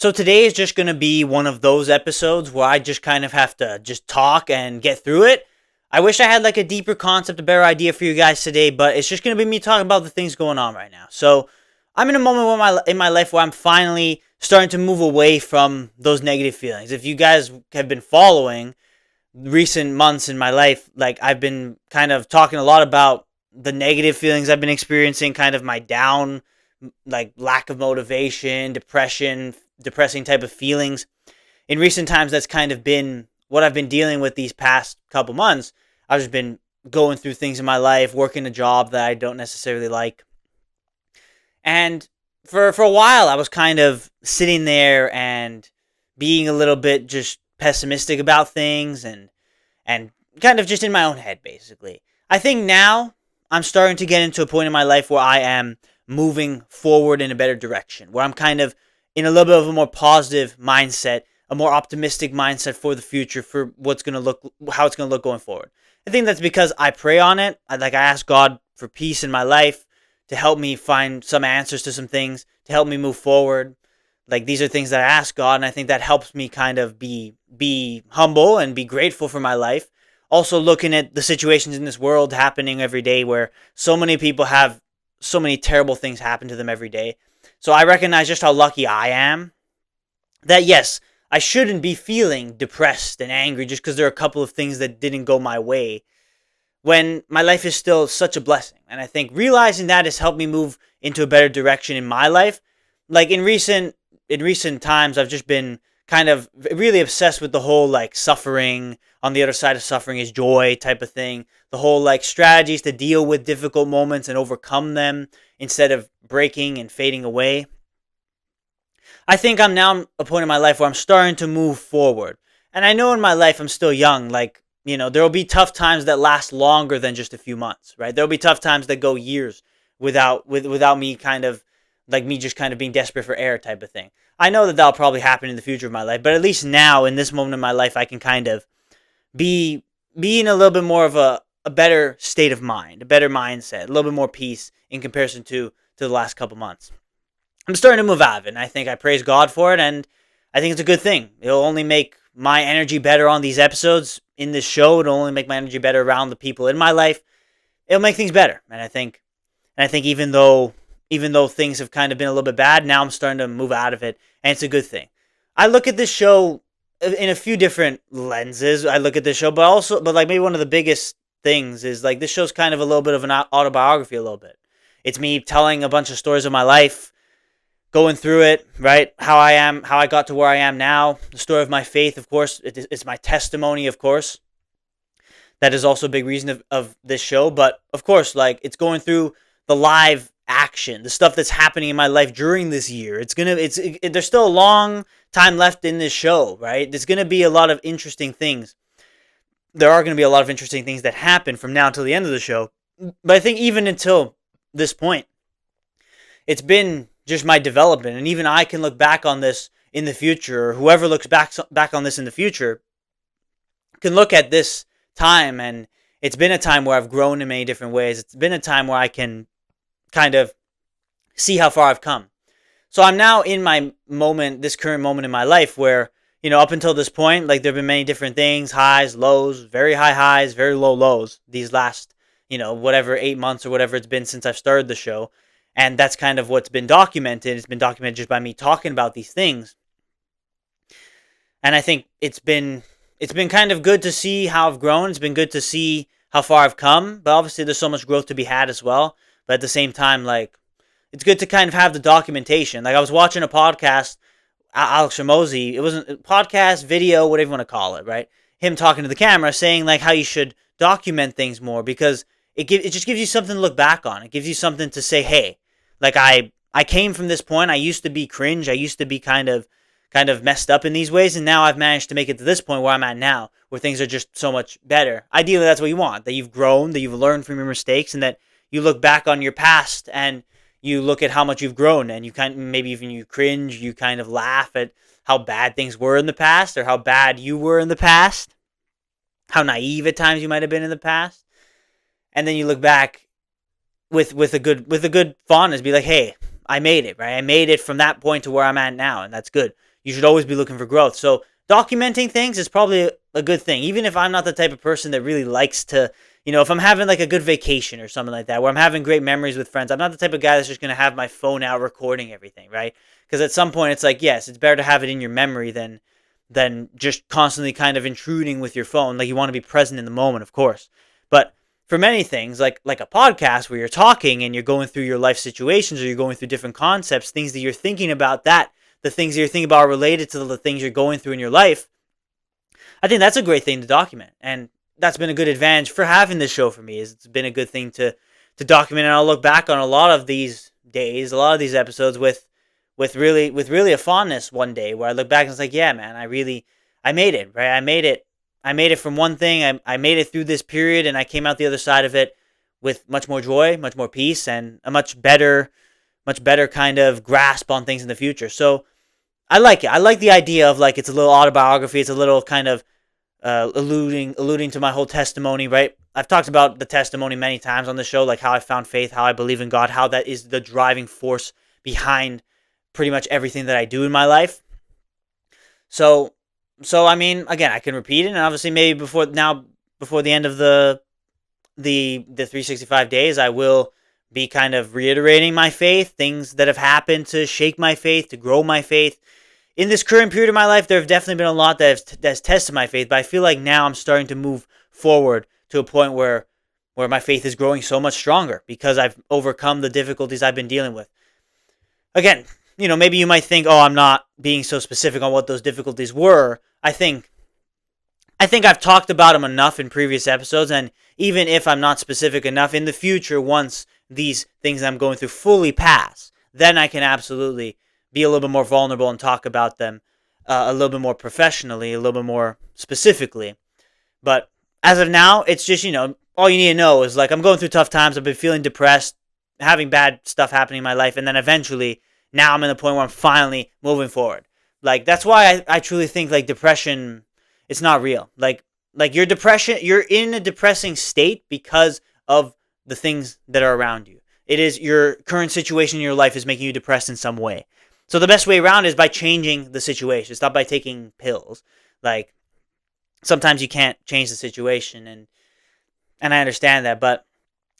So today is just going to be one of those episodes where I just kind of have to just talk and get through it. I wish I had like a deeper concept, a better idea for you guys today, but it's just going to be me talking about the things going on right now. So I'm in a moment in my life where I'm finally starting to move away from those negative feelings. If you guys have been following recent months in my life, like I've been kind of talking a lot about the negative feelings I've been experiencing, kind of my down, like lack of motivation, depressing type of feelings. In recent times, that's kind of been what I've been dealing with these past couple months. I've just been going through things in my life, working a job that I don't necessarily like. And for a while, I was kind of sitting there and being a little bit just pessimistic about things and kind of just in my own head, basically. I think now I'm starting to get into a point in my life where I am moving forward in a better direction, where I'm kind of in a little bit of a more positive mindset, a more optimistic mindset for the future, for how it's going to look going forward. I think that's because I pray on it. I ask God for peace in my life, to help me find some answers to some things, to help me move forward. Like, these are things that I ask God, and I think that helps me kind of be humble and be grateful for my life. Also, looking at the situations in this world happening every day, where so many people have so many terrible things happen to them every day. So I recognize just how lucky I am that, yes, I shouldn't be feeling depressed and angry just because there are a couple of things that didn't go my way, when my life is still such a blessing. And I think realizing that has helped me move into a better direction in my life. Like, in recent times, I've just been kind of really obsessed with the whole like suffering, on the other side of suffering is joy type of thing. The whole like strategies to deal with difficult moments and overcome them instead of breaking and fading away. I think I'm now at a point in my life where I'm starting to move forward. And I know in my life I'm still young. Like, there will be tough times that last longer than just a few months, right? There will be tough times that go years without me kind of, like, me just kind of being desperate for air type of thing. I know that that'll probably happen in the future of my life, but at least now, in this moment in my life, I can kind of be in a little bit more of a better state of mind, a better mindset, a little bit more peace in comparison to the last couple months. I'm starting to move out of it, and I think I praise God for it, and I think it's a good thing. It'll only make my energy better on these episodes in this show. It'll only make my energy better around the people in my life. It'll make things better, and I think even though things have kind of been a little bit bad, now I'm starting to move out of it, and it's a good thing. I look at this show in a few different lenses. I look at this show, but like maybe one of the biggest things is like this show's kind of a little bit of an autobiography, a little bit. It's me telling a bunch of stories of my life, going through it, right? How I got to where I am now. The story of my faith, of course. It's my testimony, of course. That is also a big reason of this show. But of course, like, it's going through the live action, the stuff that's happening in my life during this year. There's still a long time left in this show, right? There's going to be a lot of interesting things. There are going to be a lot of interesting things that happen from now until the end of the show. But I think even until this point, it's been just my development, and even I can look back on this in the future, or whoever looks back on this in the future can look at this time, and it's been a time where I've grown in many different ways. It's been a time where I can kind of see how far I've come. So I'm now in my moment, this current moment in my life where, up until this point, like, there have been many different things, highs, lows, very high highs, very low lows, these last, whatever, 8 months or whatever it's been since I've started the show. And that's kind of what's been documented. It's been documented just by me talking about these things. And I think it's been kind of good to see how I've grown. It's been good to see how far I've come. But obviously there's so much growth to be had as well. But at the same time, like, it's good to kind of have the documentation. Like, I was watching a podcast, Alex Ramosi. It wasn't a podcast, video, whatever you want to call it, right? Him talking to the camera, saying like how you should document things more, because it just gives you something to look back on. It gives you something to say, hey, like, I came from this point. I used to be cringe. I used to be kind of messed up in these ways, and now I've managed to make it to this point where I'm at now, where things are just so much better. Ideally, that's what you want, that you've grown, that you've learned from your mistakes, and that you look back on your past and you look at how much you've grown, and you maybe even you cringe, you kind of laugh at how bad things were in the past, or how bad you were in the past, how naive at times you might have been in the past, and then you look back with a good fondness, be like, hey, I made it, right? I made it from that point to where I'm at now, and that's good. You should always be looking for growth. So documenting things is probably a good thing, even if I'm not the type of person that really likes to, if I'm having like a good vacation or something like that, where I'm having great memories with friends, I'm not the type of guy that's just going to have my phone out recording everything, right? Because at some point it's like, yes, it's better to have it in your memory than just constantly kind of intruding with your phone. Like, you want to be present in the moment, of course. But for many things, like a podcast where you're talking and you're going through your life situations, or you're going through different concepts, things that you're thinking about, that the things that you're thinking about are related to the things you're going through in your life, I think that's a great thing to document. And that's been a good advantage for having this show for me. Is It's been a good thing to document, and I'll look back on a lot of these days, a lot of these episodes with really a fondness one day, where I look back and it's like, yeah, man, I made it, right? I made it from one thing. I made it through this period, and I came out the other side of it with much more joy, much more peace, and a much better kind of grasp on things in the future. So I like it. I like the idea of, like, it's a little autobiography. It's a little kind of alluding to my whole testimony, right? I've talked about the testimony many times on the show, like how I found faith, how I believe in God, how that is the driving force behind pretty much everything that I do in my life. So I mean, again, I can repeat it, and obviously maybe before the end of the 365 days, I will be kind of reiterating my faith, things that have happened to shake my faith, to grow my faith. In this current period of my life, there have definitely been a lot that's tested my faith, but I feel like now I'm starting to move forward to a point where my faith is growing so much stronger because I've overcome the difficulties I've been dealing with. Again, maybe you might think, oh, I'm not being so specific on what those difficulties were. I think I've talked about them enough in previous episodes, and even if I'm not specific enough, in the future, once these things I'm going through fully pass, then I can absolutely be a little bit more vulnerable and talk about them a little bit more professionally, a little bit more specifically. But as of now, it's just, all you need to know is, like, I'm going through tough times. I've been feeling depressed, having bad stuff happening in my life, and then eventually, now I'm in the point where I'm finally moving forward. Like, that's why I truly think, like, depression, it's not real. Like your depression, you're in a depressing state because of the things that are around you. It is your current situation in your life is making you depressed in some way. So the best way around is by changing the situation. It's not by taking pills. Like, sometimes you can't change the situation, and I understand that, but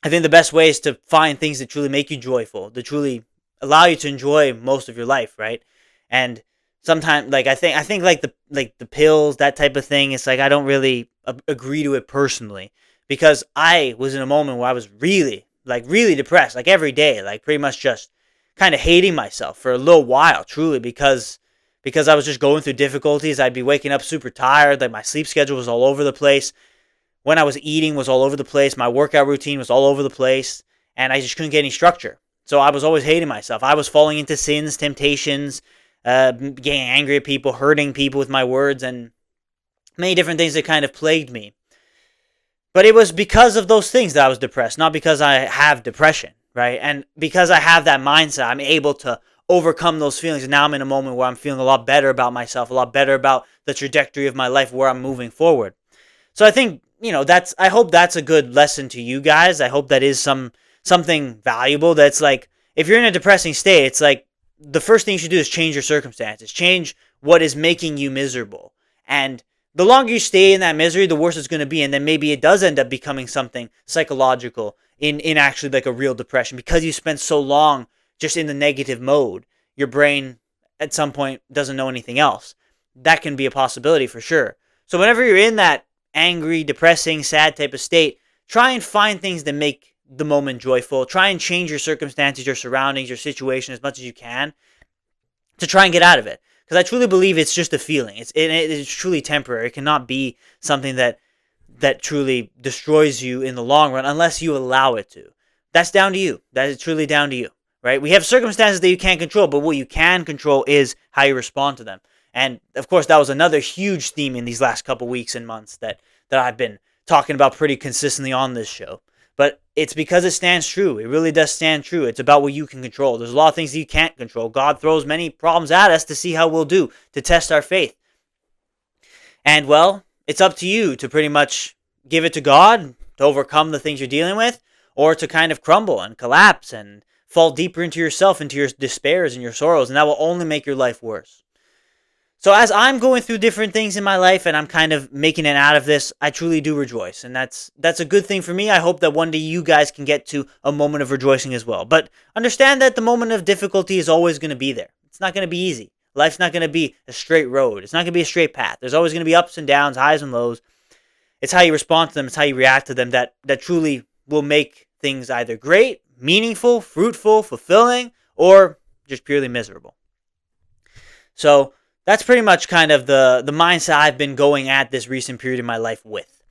I think the best way is to find things that truly make you joyful, that truly allow you to enjoy most of your life, right? And sometimes, like, I think like the pills, that type of thing, it's like I don't really agree to it personally, because I was in a moment where I was really depressed, like every day, like pretty much just kind of hating myself for a little while, truly, because I was just going through difficulties. I'd be waking up super tired, like my sleep schedule was all over the place. When I was eating was all over the place. My workout routine was all over the place, and I just couldn't get any structure. So I was always hating myself. I was falling into sins, temptations, getting angry at people, hurting people with my words, and many different things that kind of plagued me. But it was because of those things that I was depressed, not because I have depression, right? And because I have that mindset, I'm able to overcome those feelings. And now I'm in a moment where I'm feeling a lot better about myself, a lot better about the trajectory of my life, where I'm moving forward. So I think, I hope that's a good lesson to you guys. I hope that is something valuable. That's like, if you're in a depressing state, it's like the first thing you should do is change your circumstances, change what is making you miserable. And the longer you stay in that misery, the worse it's going to be. And then maybe it does end up becoming something psychological in actually like a real depression, because you spent so long just in the negative mode. Your brain at some point doesn't know anything else. That can be a possibility for sure. So whenever you're in that angry, depressing, sad type of state, try and find things that make the moment joyful. Try and change your circumstances, your surroundings, your situation as much as you can to try and get out of it. Because I truly believe it's just a feeling. It is truly temporary. It cannot be something that truly destroys you in the long run unless you allow it to. That's down to you. That is truly down to you, right? We have circumstances that you can't control, but what you can control is how you respond to them. And of course, that was another huge theme in these last couple weeks and months that I've been talking about pretty consistently on this show. But it's because it stands true. It really does stand true. It's about what you can control. There's a lot of things that you can't control. God throws many problems at us to see how we'll do, to test our faith. And, well, it's up to you to pretty much give it to God, to overcome the things you're dealing with, or to kind of crumble and collapse and fall deeper into yourself, into your despairs and your sorrows, and that will only make your life worse. So as I'm going through different things in my life and I'm kind of making it out of this, I truly do rejoice. And that's a good thing for me. I hope that one day you guys can get to a moment of rejoicing as well. But understand that the moment of difficulty is always going to be there. It's not going to be easy. Life's not going to be a straight road. It's not going to be a straight path. There's always going to be ups and downs, highs and lows. It's how you respond to them. It's how you react to them that truly will make things either great, meaningful, fruitful, fulfilling, or just purely miserable. So that's pretty much kind of the mindset I've been going at this recent period in my life with.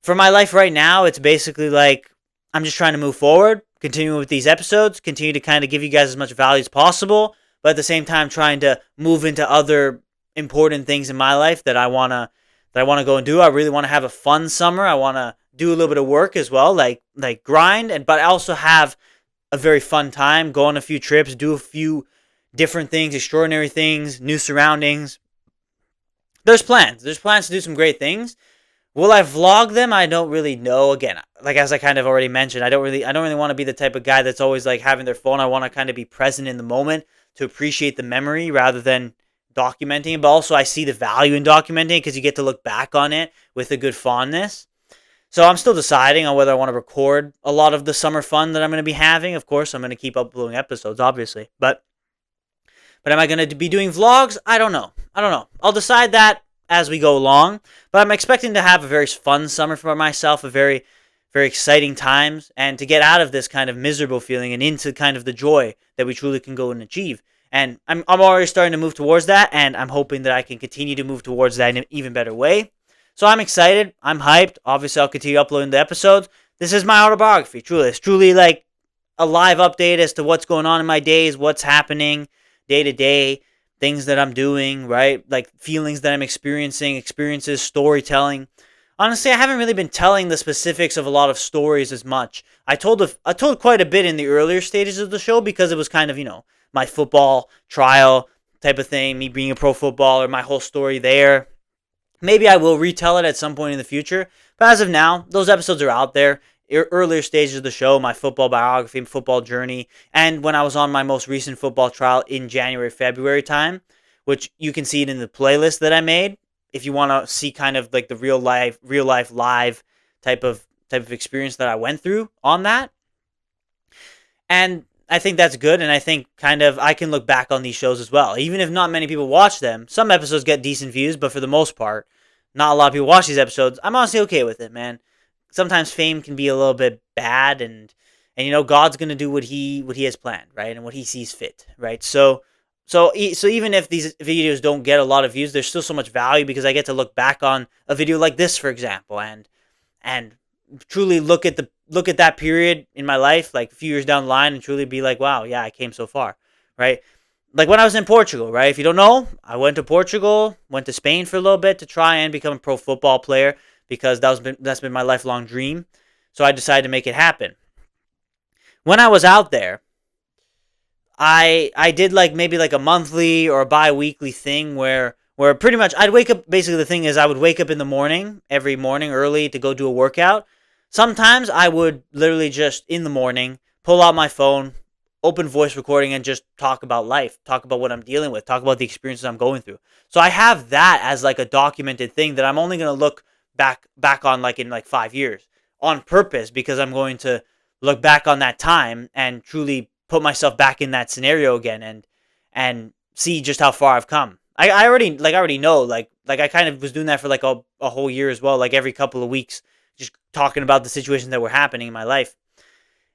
For my life right now, it's basically like I'm just trying to move forward, continue with these episodes, continue to kind of give you guys as much value as possible, but at the same time trying to move into other important things in my life that I want to go and do. I really want to have a fun summer. I want to do a little bit of work as well, like grind, but I also have a very fun time, go on a few trips, do a few different things, extraordinary things, new surroundings. There's plans. There's plans to do some great things. Will I vlog them? I don't really know. Again, like as I kind of already mentioned, I don't really want to be the type of guy that's always like having their phone. I want to kind of be present in the moment to appreciate the memory rather than documenting it. But also I see the value in documenting it because you get to look back on it with a good fondness. So I'm still deciding on whether I want to record a lot of the summer fun that I'm going to be having. Of course, I'm going to keep uploading episodes, obviously. But am I going to be doing vlogs? I don't know. I'll decide that as we go along. But I'm expecting to have a very fun summer for myself, a very, very exciting times, and to get out of this kind of miserable feeling and into kind of the joy that we truly can go and achieve. And I'm already starting to move towards that, and I'm hoping that I can continue to move towards that in an even better way. So I'm excited. I'm hyped. Obviously, I'll continue uploading the episodes. This is my autobiography, truly. It's truly like a live update as to what's going on in my days, what's happening day to day, things that I'm doing, right? Like feelings that I'm experiencing, experiences, storytelling. Honestly, I haven't really been telling the specifics of a lot of stories as much. I told quite a bit in the earlier stages of the show because it was kind of, my football trial type of thing, me being a pro footballer, my whole story there. Maybe I will retell it at some point in the future, but as of now, those episodes are out there. Earlier stages of the show, my football biography, football journey, and when I was on my most recent football trial in January, February time, which you can see it in the playlist that I made. If you want to see kind of like the real life live type of experience that I went through on that. And I think that's good, and I think kind of I can look back on these shows as well. Even if not many people watch them, some episodes get decent views, but for the most part, not a lot of people watch these episodes. I'm honestly okay with it, man. Sometimes fame can be a little bit bad, and God's gonna do what he has planned, right, and what he sees fit, right. So even if these videos don't get a lot of views, there's still so much value because I get to look back on a video like this, for example, and truly look at that period in my life, like a few years down the line, and truly be like, wow, yeah, I came so far, right. Like when I was in Portugal, right. If you don't know, I went to Portugal, went to Spain for a little bit to try and become a pro football player, because that's been my lifelong dream. So I decided to make it happen. When I was out there, I did like maybe like a monthly or a bi-weekly thing where pretty much I'd wake up. Basically, the thing is I would wake up in the morning, every morning early to go do a workout. Sometimes I would literally just in the morning pull out my phone, open voice recording, and just talk about life, talk about what I'm dealing with, talk about the experiences I'm going through. So I have that as like a documented thing that I'm only going to look back on like in like 5 years on purpose, because I'm going to look back on that time and truly put myself back in that scenario again and see just how far I've come. I already know like I kind of was doing that for like a whole year as well, like every couple of weeks, just talking about the situations that were happening in my life.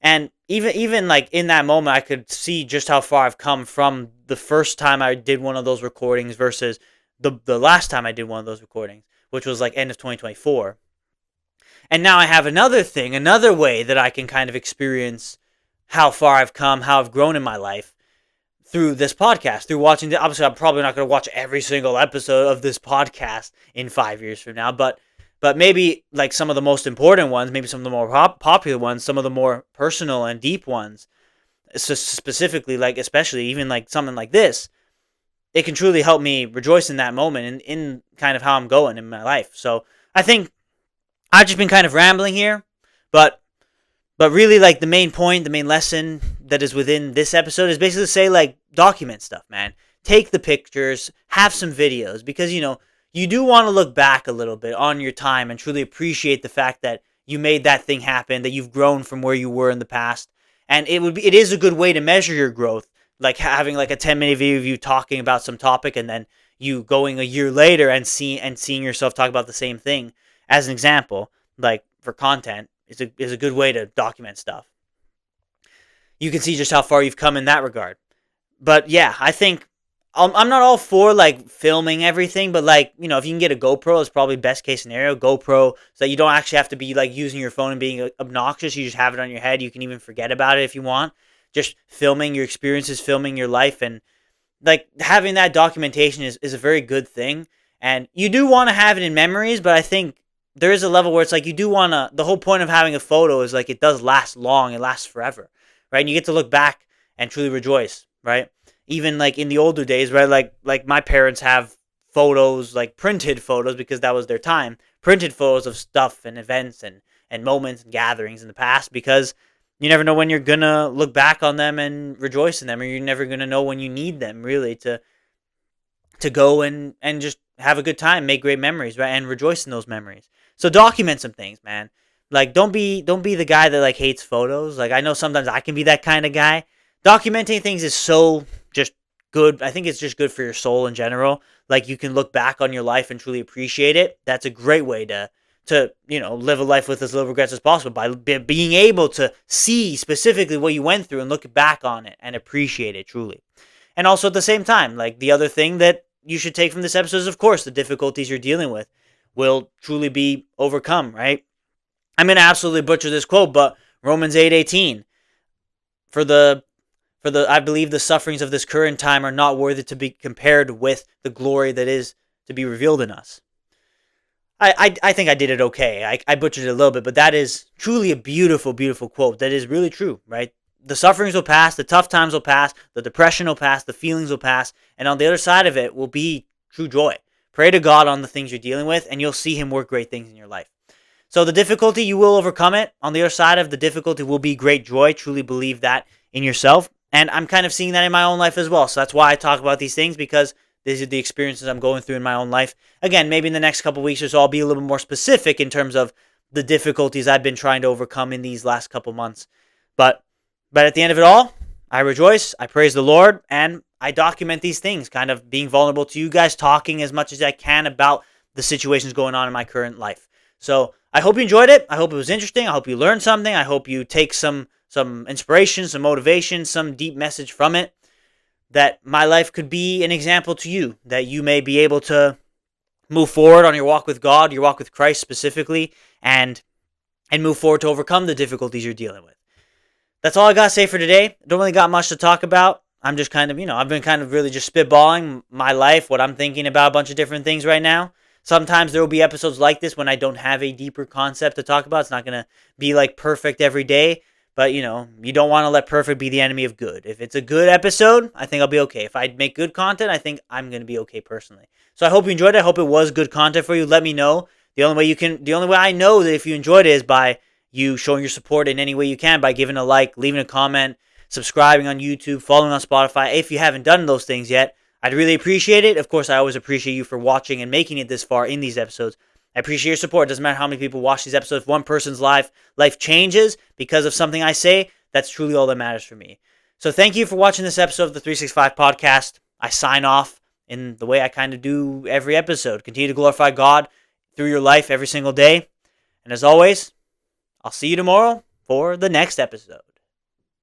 And even like in that moment, I could see just how far I've come from the first time I did one of those recordings versus the last time I did one of those recordings, which was like end of 2024. And now I have another way that I can kind of experience how far I've come, how I've grown in my life through this podcast, through watching obviously I'm probably not going to watch every single episode of this podcast in 5 years from now, but maybe like some of the most important ones, maybe some of the more popular ones, some of the more personal and deep ones, so specifically, like especially even like something like this, it can truly help me rejoice in that moment and in kind of how I'm going in my life. So I think I've just been kind of rambling here, but really like the main point, the main lesson, that is within this episode is basically to say, like, document stuff, man. Take the pictures, have some videos, because, you do want to look back a little bit on your time and truly appreciate the fact that you made that thing happen, that you've grown from where you were in the past. And it is a good way to measure your growth, like having like a 10-minute video of you talking about some topic and then you going a year later and seeing yourself talk about the same thing as an example, like for content, is a good way to document stuff. You can see just how far you've come in that regard. But yeah, I think I'm not all for like filming everything, but like, if you can get a GoPro, it's probably best case scenario. GoPro, so that you don't actually have to be like using your phone and being obnoxious. You just have it on your head. You can even forget about it if you want. Just filming your experiences, filming your life, and like having that documentation is a very good thing. And you do want to have it in memories, but I think there is a level where it's like you do want to, the whole point of having a photo is like it does last long, it lasts forever, right? And you get to look back and truly rejoice, right? Even like in the older days, right? Like my parents have photos, like printed photos, because that was their time, printed photos of stuff and events and moments and gatherings in the past, because you never know when you're gonna look back on them and rejoice in them, or you're never gonna know when you need them really to go and just have a good time, make great memories, right? And rejoice in those memories. So document some things, man. Like don't be the guy that like hates photos. Like I know sometimes I can be that kind of guy. Documenting things is so just good. I think it's just good for your soul in general. Like you can look back on your life and truly appreciate it. That's a great way to live a life with as little regrets as possible, by being able to see specifically what you went through and look back on it and appreciate it truly. And also at the same time, like the other thing that you should take from this episode is, of course, the difficulties you're dealing with will truly be overcome, right? I'm going to absolutely butcher this quote, but Romans 8:18, for the I believe the sufferings of this current time are not worthy to be compared with the glory that is to be revealed in us. I think I did it okay. I butchered it a little bit, but that is truly a beautiful, beautiful quote. That is really true, right? The sufferings will pass, the tough times will pass, the depression will pass, the feelings will pass, and on the other side of it will be true joy. Pray to God on the things you're dealing with, and you'll see Him work great things in your life. So the difficulty, you will overcome it. On the other side of the difficulty will be great joy. Truly believe that in yourself. And I'm kind of seeing that in my own life as well. So that's why I talk about these things, because these are the experiences I'm going through in my own life. Again, maybe in the next couple of weeks or so, I'll be a little bit more specific in terms of the difficulties I've been trying to overcome in these last couple months. But at the end of it all, I rejoice, I praise the Lord, and I document these things, kind of being vulnerable to you guys, talking as much as I can about the situations going on in my current life. So I hope you enjoyed it. I hope it was interesting. I hope you learned something. I hope you take some inspiration, some motivation, some deep message from it, that my life could be an example to you, that you may be able to move forward on your walk with God, your walk with Christ specifically, and move forward to overcome the difficulties you're dealing with. That's all I got to say for today. Don't really got much to talk about. I'm just kind of, I've been kind of really just spitballing my life, what I'm thinking about, a bunch of different things right now. Sometimes there will be episodes like this when I don't have a deeper concept to talk about. It's not going to be like perfect every day, but you don't want to let perfect be the enemy of good. If it's a good episode, I think I'll be okay. If I make good content, I think I'm going to be okay personally. So I hope you enjoyed it. I hope it was good content for you. Let me know. The only way I know that if you enjoyed it is by you showing your support in any way you can, by giving a like, leaving a comment, subscribing on YouTube, following on Spotify. If you haven't done those things yet, I'd really appreciate it. Of course, I always appreciate you for watching and making it this far in these episodes. I appreciate your support. It doesn't matter how many people watch these episodes. If one person's life changes because of something I say, that's truly all that matters for me. So thank you for watching this episode of the 365 Podcast. I sign off in the way I kind of do every episode. Continue to glorify God through your life every single day. And as always, I'll see you tomorrow for the next episode.